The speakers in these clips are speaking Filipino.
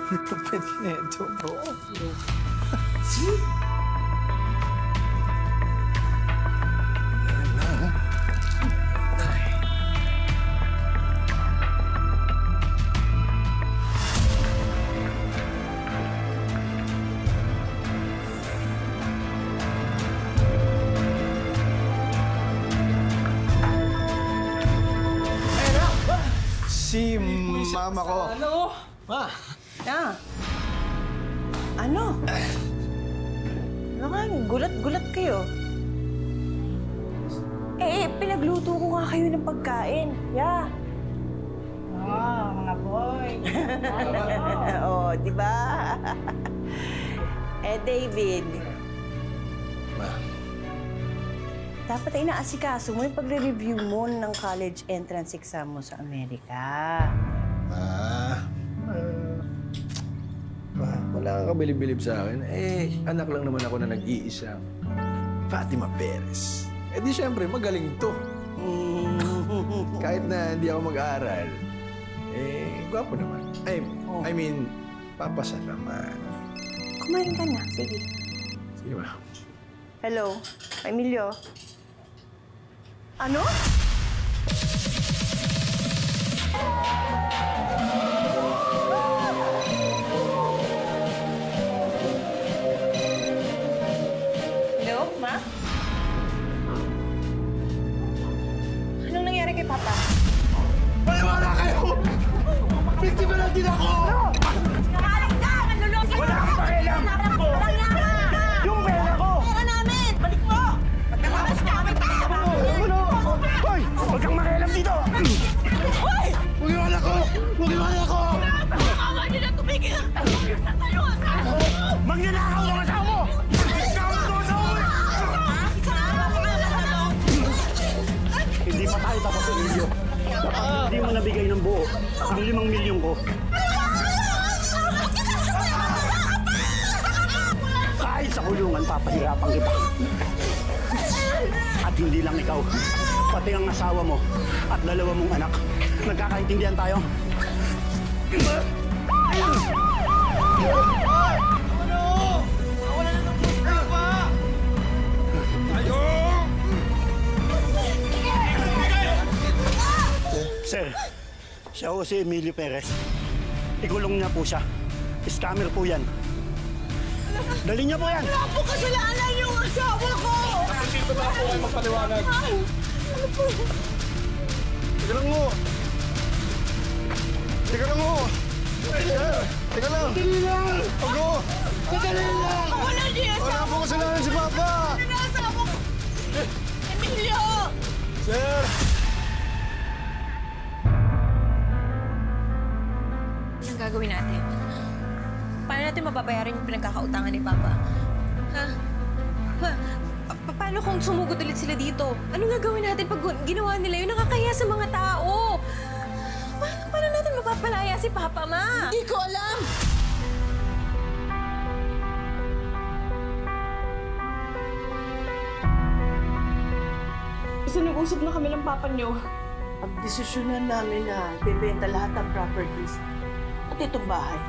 Lupit na ito, bro. Si mama ko. Ano? Ma! Ah. Ano? Gulat-gulat kayo. Pinagluto ko nga kayo ng pagkain. Yeah. Mga boy. Oh, di ba? David. Ma. Dapat ay inaasikaso mo yung pagre-review mo ng college entrance exam mo sa Amerika. Wala kang kabilib-bilib sa akin. Anak lang naman ako na nag-iisa. Fatima Perez. Di syempre, magaling to. Kahit na hindi ako mag-aaral, gwapo naman. I mean, papasa naman. Kumain ka na. Sige. Sige ba? Hello, Emilio. Ano? Hello, Ma? Anong nangyari kay Papa? Wala kayo! Biktima lang din ako! Nakalang ka! Manlulosing! Wala kang pakialam! Yung pera ko! Pera namin! Balik mo! Pagkatapos namin tayo! Hoy! Huwag kang makialam dito! Hoy! Huwag yung anak ko! Huwag yung anak ko! Awa niyo na tumigil! Ano ang asawa mo? Magnanakaw ng asawa mo! Magnanakaw ng asawa mo! Hindi pa tayo tapos sa video. Hindi mo nabigay ng buo ang 5 milyon ko. Kahit sa kulungan, papahirapan kita. At hindi lang ikaw, pati ang asawa mo at 2 mong anak. Nagkakaintindihan tayo. Sir, siya ho si Emilio Perez. Ikulong niya po siya. Scammer po yan. Dali niya po yan! Wala po kasalanan yung asawa ko! Dito na ako ay magpaliwanag. Ano po? Teka lang mo! Teka lang mo! Teka lang! Dali lang! Ogo! Dali lang! Wala niya Wala asawa po kasalanan si Papa! ko! Wala asawa ko! Emilio! Sir! Anong gagawin natin? Paano natin mababayaran yung pinagkakautangan ni Papa? Ha? Paano kung sumugod ulit sila dito? Anong gagawin natin pag ginawa nila yun? Nakakahiya sa mga tao! Paano natin mapapalaya si Papa, Ma? Hindi ko alam! Kasi nag-usap na kami ng papa niyo. Pagdesisyonan namin na bebenta lahat ng properties at itong bahay.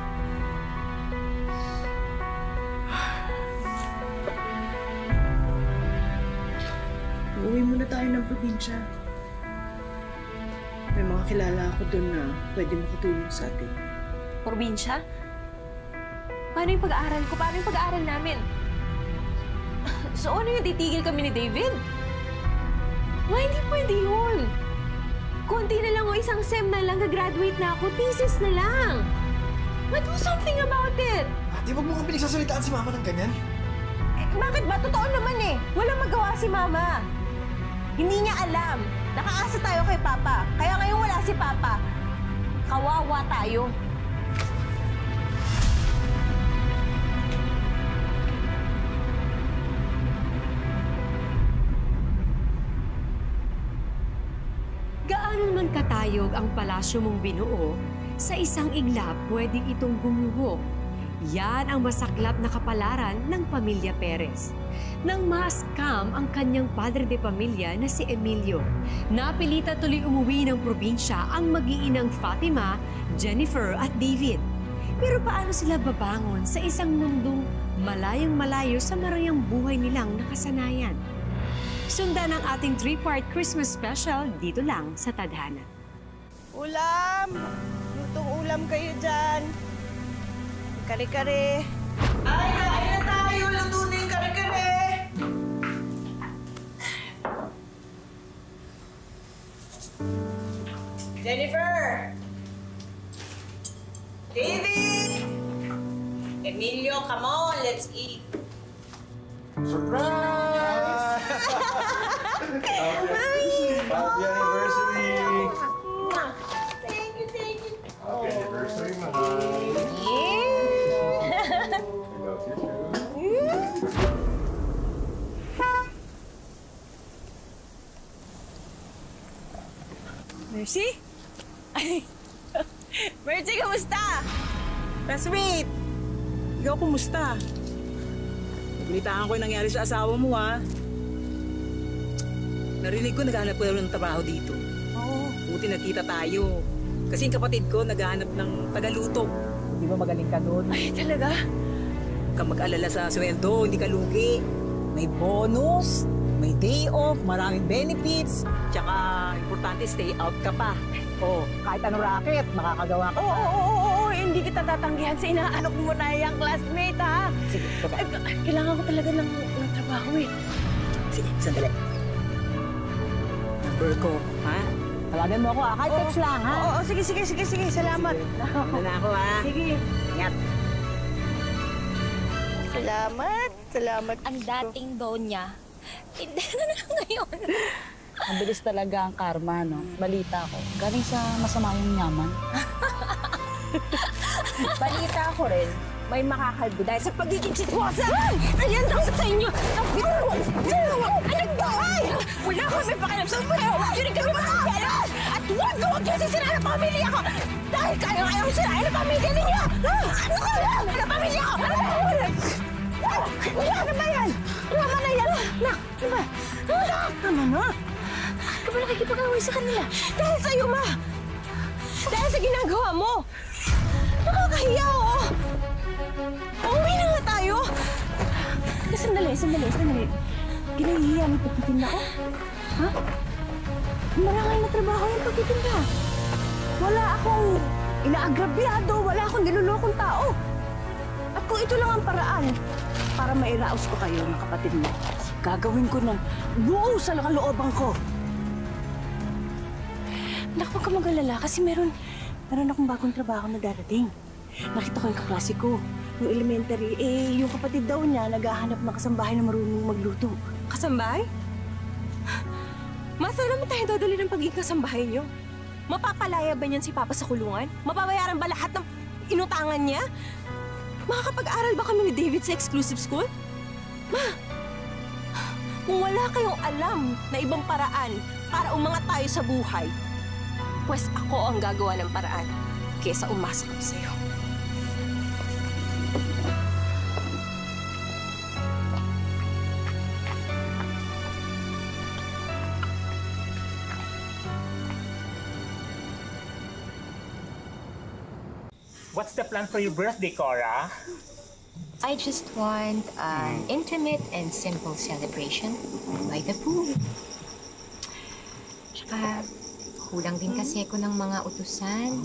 Uuwi muna tayo ng probinsya. May mga kilala ako doon na pwede makatulong sa atin. Probinsya? Paano yung pag-aaral ko? Paano yung pag-aaral namin? So, ano yung titigil kami ni David? Hindi pwede yun. Konti na lang o isang sem na lang, gagraduate na ako, thesis na lang. Do something about it. Ate, wag mo kang pinagsasalitaan si Mama ng ganyan. Bakit ba? Totoo naman eh. Walang magawa si Mama. Hindi niya alam. Nakaasa tayo kay Papa. Kaya ngayon wala si Papa. Kawawa tayo. Gaano man katayog ang palasyo mong binuo, sa isang iglap pwedeng itong gumuho. Yan ang masaklap na kapalaran ng pamilya Perez. Nang ma-scam ang kanyang padre de pamilya na si Emilio, napilita tuloy umuwi ng probinsya ang mag-iinang Fatima, Jennifer at David. Pero paano sila babangon sa isang mundong malayong-malayo sa marayang buhay nilang nakasanayan? Sundan ang ating 3-part Christmas special dito lang sa Tadhana. Ulam! Lutong ulam kayo dyan. Kare-kare. Ay, kain na tayo! Luto na yung kare-kare! Jennifer! David! Emilio, come on, let's eat. Surprise! Happy anniversary! Thank you, thank you. Happy anniversary, mahal. Mercy? Ay, Mercy, kamusta? Classmate, ikaw kumusta? Balitaan ko yung nangyari sa asawa mo, ha? Narinig ko naghahanap ko ng trabaho dito. Oo. Buti nakita tayo. Kasi yung kapatid ko naghahanap ng tagaluto. Di ba magaling ka doon? Ay, talaga? Huwag kang mag-alala sa sweldo, hindi ka lugi. May bonus, may day off, maraming benefits, tsaka importante stay out ka pa. Oh, kahit anong racket, makakagawa ka pa. Oo, hindi kita tatanggihan sa inaalok mo na yung classmate, ha? Sige, kailangan ko talaga ng trabaho, eh. Sige, sandali. Number ko, ha? Tawagan mo ako, ha? Kahit text lang, ha? Oo, sige. Salamat. Sige na ako, ha? Sige. Ingat. Salamat. Ang dating Donya, hindi na ngayon. Ang bilis talaga ang karma, no? Balita ko. Galing sa masama yung yaman. Balita ko rin, may makakalbo dahil sa pagiging chismosa! Ayan daw sa inyo! Anong gawin? Wala kami pakialam sa buhay! Huwag yun kami makakialam! At huwag yung sisira ng pamilya ko! Dahil kaya ko sirain ang pamilya ninyo! Ano ko lang? Ang pamilya ko! Wala na ba yan? Tama na yan! Nak! Diba? Tama na! Bakit ka ba nakikipag-away sa kanila? Dahil sa'yo, ma! Dahil sa ginagawa mo! Nakakahiya, oh! Uuwi na nga tayo! Sandali. Ginahihiya mo pagtitinda ko? Ha? Marangay na trabaho yung pagtitinda. Wala akong inaagrabyado, wala akong nilulokong tao. At kung ito lang ang paraan para mairaos ko kayo ng kapatid mo, gagawin ko ng buo sa kalooban ko. Anak, huwag ka mag-alala kasi meron akong bagong trabaho na darating. Nakita ko yung kaklase ko, yung elementary, yung kapatid daw niya naghahanap ng kasambahay na marunong magluto. Kasambahay? Masaan naman tayo dadali ng pagiging kasambahay niyo? Mapapalaya ba niyan si Papa sa kulungan? Mababayaran ba lahat ng inutangan niya? Makakapag-aral ba kami ni David sa exclusive school? Ma, kung wala kayong alam na ibang paraan para umangat tayo sa buhay, pues ako ang gagawa ng paraan kesa umasa ko sa'yo. What's the plan for your birthday, Cora? I just want an intimate and simple celebration by the pool. Tsaka, kulang din kasi ako ng mga utusan.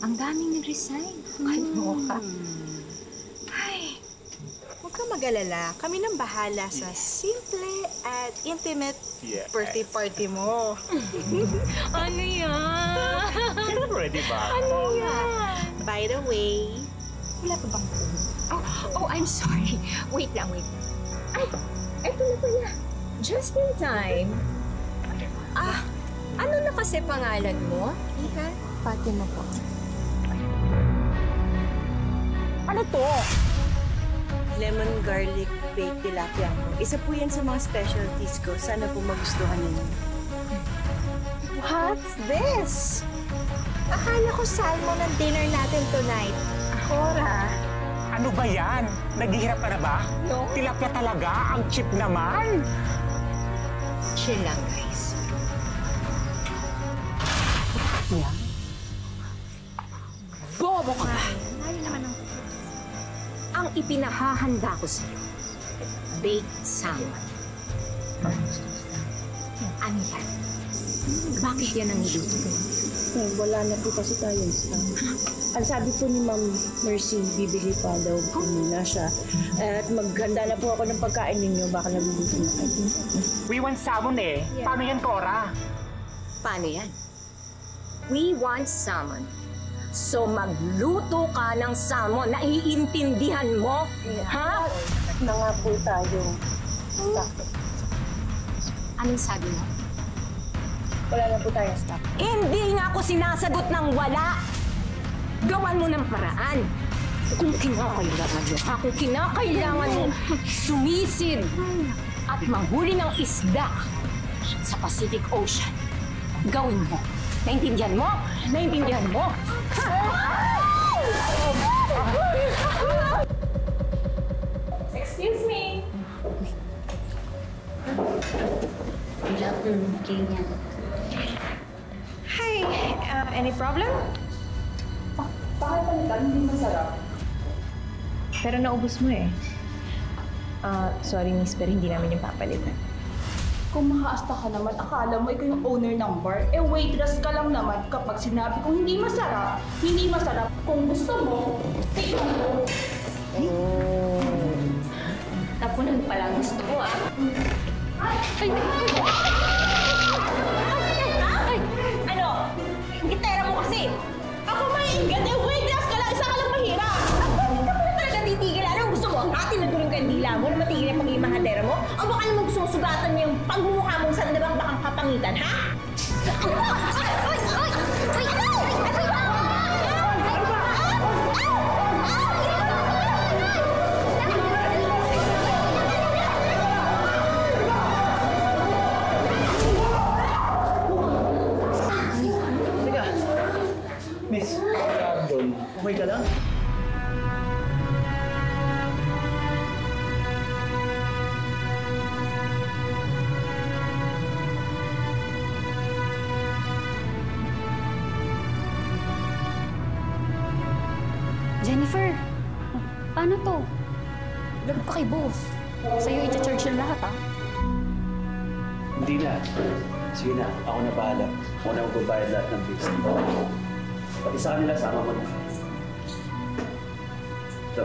Ang daming nag-resign. Kaloka. Ay, huwag ka mag-alala. Kami nang bahala sa simple at intimate birthday party mo. Ano yan? Siyempre, di ba? Ano yan? By the way, wala pa bang phone? Oh, I'm sorry. Wait lang. Ay, eto na pala. Just in time. Ano na kasi pangalan mo? Ika? Fatima po. Ano to? Lemon garlic baked tilapia. Isa po yan sa mga specialties ko. Sana po magustuhan ninyo. What's this? Akala ko salmon ang dinner natin tonight. Cora, Ano ba yan? Naghihirap ka na ba? No. Tilapia talaga, ang cheap naman. Chill lang, guys. Yeah. Bobo ka! Ang ipinahahanda ko sa'yo, baked salmon. Ano yan? Bakit yan ang niluto mo? Wala na po kasi tayong staff. Ang sabi po ni Ma'am Mercy, bibili pa daw po muna siya. At maghanda na po ako ng pagkain ninyo. Baka nagugutom na kayo. We want salmon eh. Yeah. Paano yan, Cora? Paano yan? We want salmon. So magluto ka ng salmon. Naiintindihan mo? Ha? Na nga po tayong staff. Anong sabi mo? Wala na po tayong staff. Hindi nga ako sinasagot ng wala. Gawan mo ng paraan. Kung kinakailangan mo, ha? Kung kinakailangan mo, sumisid at manghuli ng isda sa Pacific Ocean. Gawin mo. Naintindihan mo? Naintindihan mo? Excuse me. Hi, any problem? Bakit palitan? Hindi masarap. Pero naubos mo eh. Sorry miss, pero hindi namin yung papalitan. Kung makaasta ka naman, akala mo ikaw yung owner ng bar. Eh, waitress ka lang naman kapag sinabi kong hindi masarap, hindi masarap. Kung gusto mo, take mo. Tapunan pala gusto ko ah. Ay! Ano? Gitera mo kasi! Ako maiingat eh! Waitress ka lang! Isa ka lang mahirap! Hindi ka pala talaga titigil. Ano gusto mo? Atin na tulong kandila mo na matigil yung pagiging mahadera mo? O baka naman gusto mong sugatan mo yung pagmumukha mong sandabang bakang kapangitan, ha? Miss, okay ka lang? Jennifer, paano to? Lagot ka kay boss. Sa'yo i-charge yung lahat ah. Hindi na. Sige na, ako na bahala. Ako na magbabayad lahat ng bills. Pati sa kanila, sama mo na. Ito.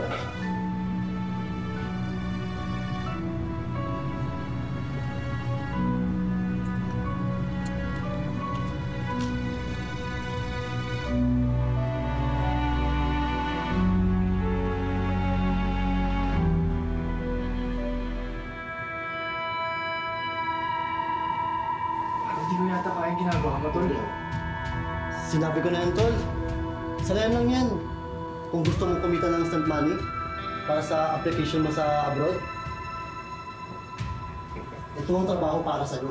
Hindi ko yata kaya ginagawa mo, Tol. Sinabi ko na yan, Tol. Salayan lang yan. Kung gusto mong kumita ng instant money para sa application mo sa abroad, ito ang trabaho para sa'yo.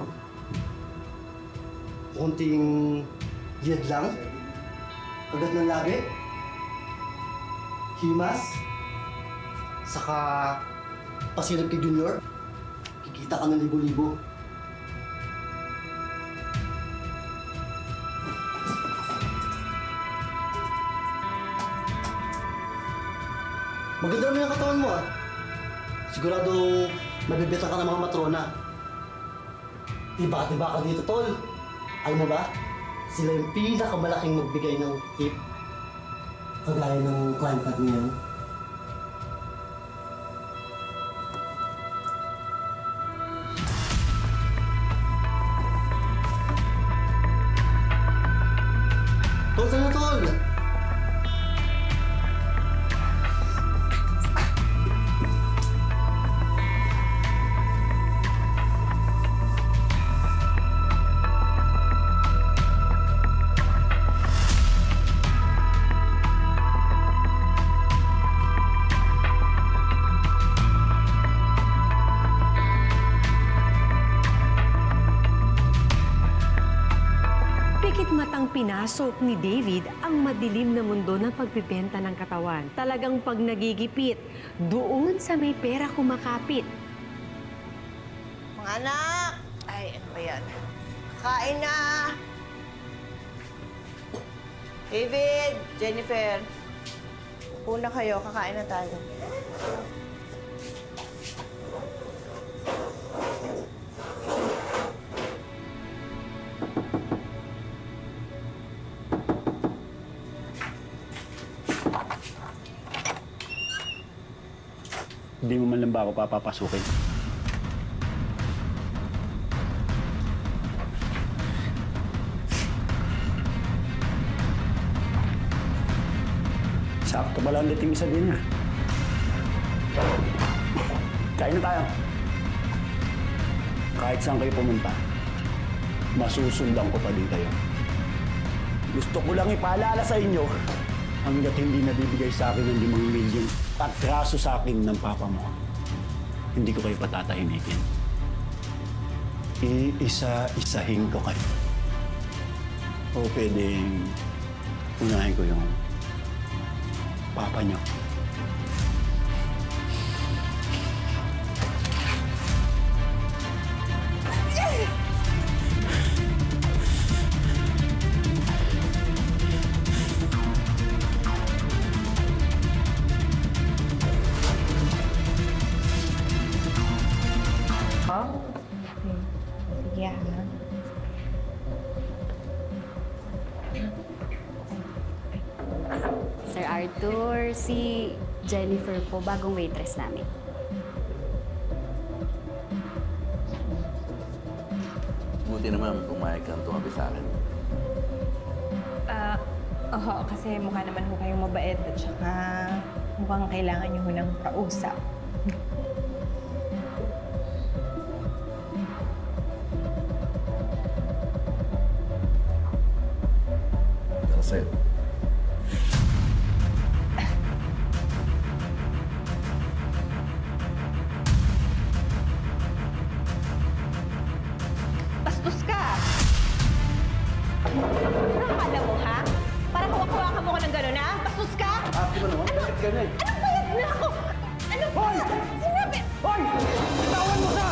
Kunting yed lang, kagat ng lagi, himas, saka pasilip kay Junior, kikita ka ng libo-libo. Maganda naman yung katawan mo ah. Sigurado mabibita ka ng mga matrona. Diba ka dito, Tol. Alam mo ba? Sila yung pinakamalaking magbigay ng tip. Kagaya ng client card niya. Tol, saan na, Tol? Pikit matang pinasok ni David ang madilim na mundo ng pagbibenta ng katawan. Talagang pag nagigipit, doon sa may pera kumakapit. Mga anak! Ay, ano ba yan? Kain na! David, Jennifer, upo na kayo. Kakain na tayo. Hindi mo man lang ba ako papapasukin? Sakto ba lang dating isa din ah. Kain na tayo. Kahit saan kayo pumunta, masusundan ko pa din kayo. Gusto ko lang ipaalala sa inyo, hanggat hindi nabibigay sa akin ng 5 milyon at raso sa akin ng papa mo, hindi ko kayo patatahimikin. Iisa-isahin ko kayo. O pwedeng unahin ko yung papa niyo. Sir Arthur, si Jennifer po, bagong waitress namin. Buti naman pumayag kang tumabi sa akin. Oo, kasi mukha naman ho kayong mabait at saka mukhang kailangan niyo ho ng kausap. Sir. Bastos ka! Ano akala mo, ha? Parang hawak-hawakan mo ko ng gano'n, ha? Bastos ka! Di ba naman? Bakit ka na eh? Anong bayad na ako? Ano ba? Sinabi! Hoy! Bitawan mo ka!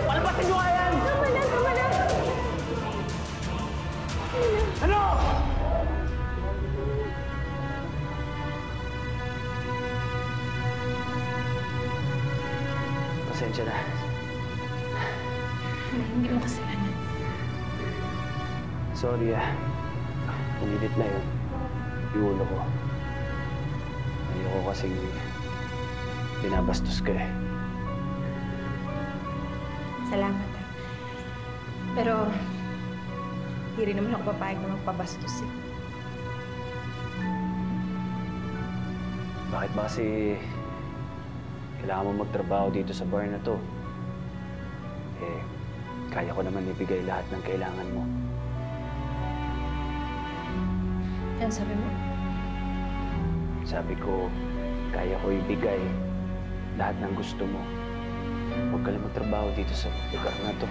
Palpasin nyo nga yan! Tama na! Ano? Pasensya na. Hindi mo kasalanan. Sorry Pumilit na yun. Yung ulo ko. Ayoko kasing binabastos ka eh. Salamat, ha. Pero, hindi rin naman ako papayag na magpabastos, eh. Bakit ba kasi kailangan mo magtrabaho dito sa bar na to? Eh, kaya ko naman ibigay lahat ng kailangan mo. Ano sabi mo? Sabi ko, kaya ko ibigay lahat ng gusto mo. Huwag ka lang magtrabaho dito sa lugar na to.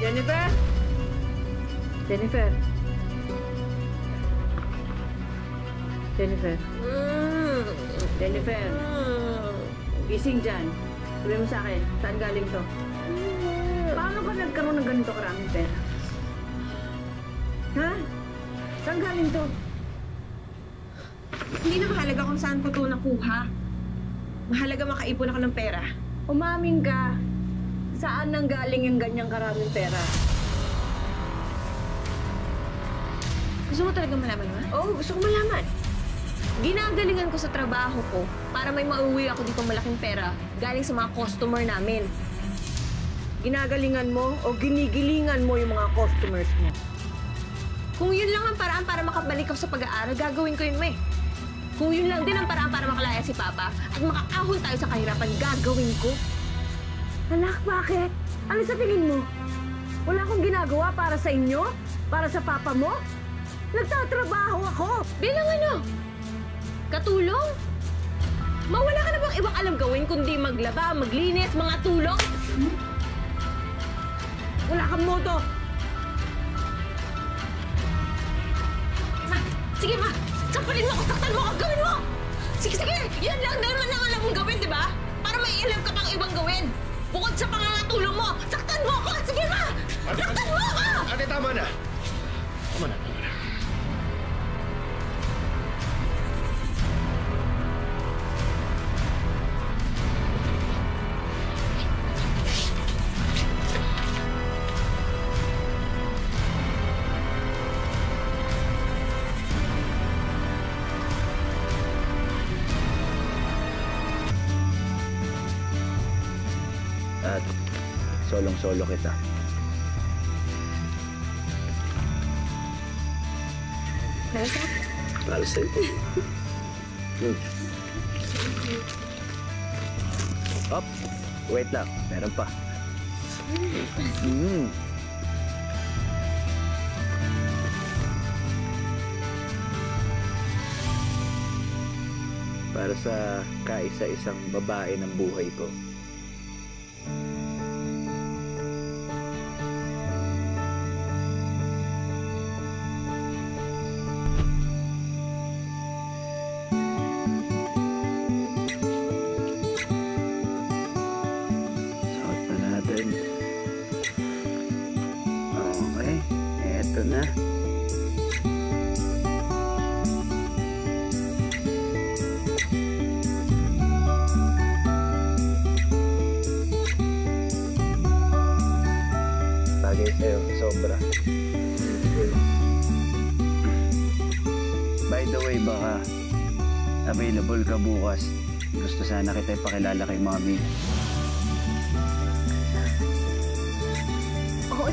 Jennifer? Jennifer? Jennifer? Jennifer? Gising dyan. Sabi mo sa akin, saan galing to? nagkaroon ng ganito karaming pera? Ha? Saan galing to? Hindi na mahalaga kung saan ko ito nakuha. Mahalaga makaipon ako ng pera. Umamin ka. Saan nang galing yung ganyang karaming pera? Gusto mo talaga malaman, ma? Oo, gusto ko malaman. Ginagalingan ko sa trabaho ko para may mauwi ako dito malaking pera galing sa mga customer namin. Ginagalingan mo o ginigilingan mo yung mga customers mo? Kung yun lang ang paraan para makabalik ako sa pag-aaral, gagawin ko yun, ma. Kung yun lang din ang paraan para makalaya si Papa at makaahon tayo sa kahirapan, gagawin ko. Anak, bakit? Ano sa tingin mo? Wala akong ginagawa para sa inyo? Para sa papa mo? Nagtatrabaho ako! Bilang ano? Katulong? Mawala ka na bang ibang alam gawin kundi maglaba, maglinis, mga tulong? Wala kang moto! Ma, sige ma! Sampalin mo ako! Saktan mo ako! Gawin mo! Sige, sige! Yan lang naman ang alam mong gawin, di ba? Para may ilam ka pang ibang gawin. Bukod sa pangangatulong mo, saktan mo ako! Sige ma! Saktan mo ako! Ate, tama na! Tama na, tama na. At solong-solo kita. Para sa'yo. Hop! Wait lang. Meron pa. Para sa kaisa-isang babae ng buhay ko. Okay, eto na. Bagay sa'yo, sobra. By the way, baka available ka bukas. Gusto sana kita ipakilala kay Mommy. Oo,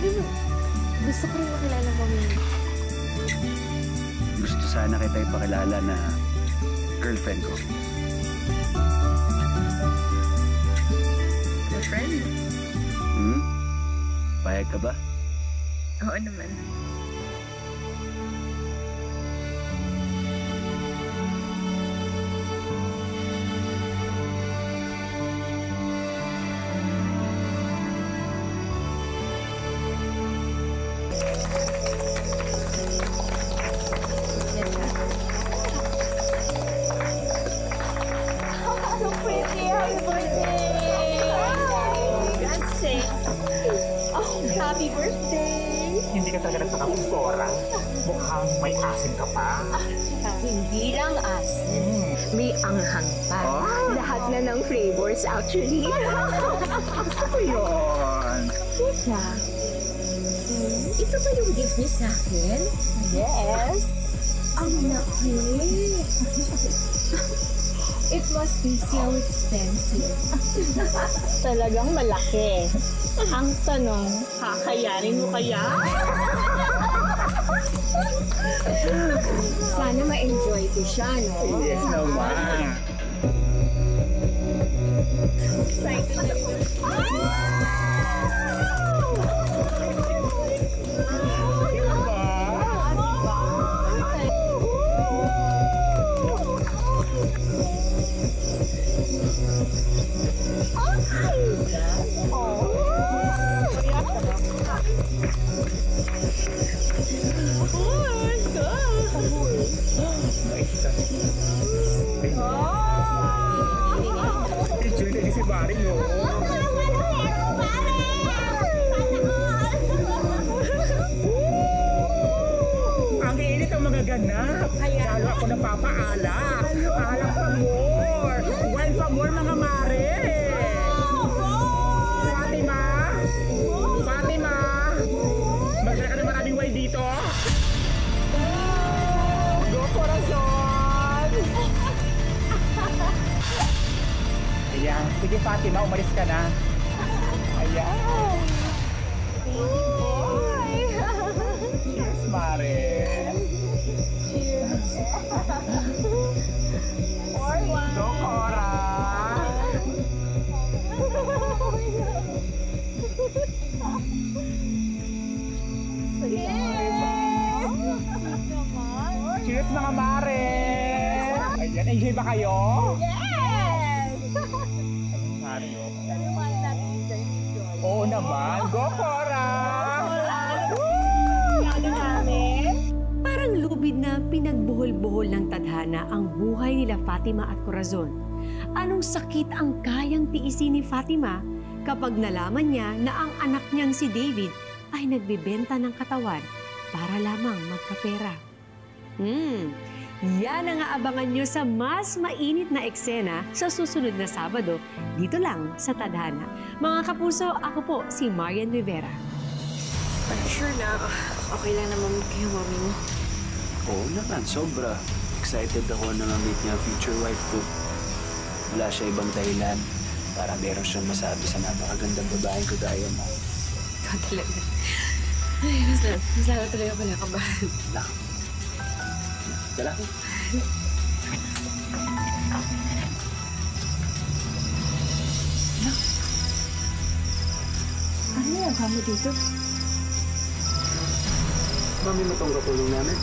gusto ko rin makilala mo, Mami. Gusto sana kita ipakilala na girlfriend ko. Girlfriend? Payag ka ba? Oo naman. So pretty! Happy birthday! That's it. Oh, happy birthday! Hindi ka talaga nagpakampora. Mukhang may asin ka pa. Hindi lang asin. May anghang pa. Lahat na ng flavors actually. Gusto ko yun. Teka. Ito ba yung gift niyo sa akin? Yes! Ang laki! It must be so expensive. Talagang malaki. Ang tanong, kakayanin mo kaya? Sana ma-enjoy ko siya, no? Yes naman. Excited na ako. Enjoy na si Barry, no? nagpapaala. Alang pa more. Well pa more mga mare. Fatima? Fatima? Magdala ka na maraming wine dito? Go, corazon! Ayan. Sige, Fatima, umalis ka na. Ayan. Cheers, Mare. Cheers. Go, Cora. Cheers, mga Mare. Ayan, enjoy ba kayo? Yes! Mario. Enjoy. Oo naman. Go, Cora! Parang lubid na pinagbuhol-buhol ng tadhana ang buhay nila Fatima at Corazon. Anong sakit ang kayang tiisin ni Fatima kapag nalaman niya na ang anak niyang si David ay nagbebenta ng katawan para lamang magkapera? Yan ang aabangan nyo sa mas mainit na eksena sa susunod na Sabado, dito lang sa Tadhana. Mga kapuso, ako po si Marian Rivera. Sure na, okay lang naman kayo, mami mo. Oo naman, sobra. Excited ako na ma-meet niya ang future wife ko. Wala siya ibang dahilan para meron siyang masabi sa napakagandang babaeng kagaya mo. Ikaw talaga. Ay, mas lalo tuloy ako nakabahan. Tara. Ano yung kamo dito? Mami mo tong katulong namin.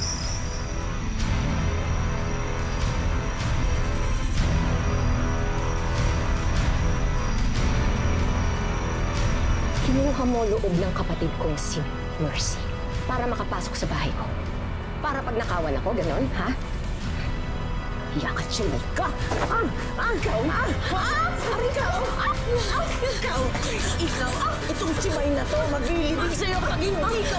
Kinuha mo loob ng kapatid kong si Mercy para makapasok sa bahay ko. Para pag nakawan ako, ganon, ha? Iyakat siya, may ka! Ikaw! Itong chimay na to, maglilibig sa'yo pag hindi ka!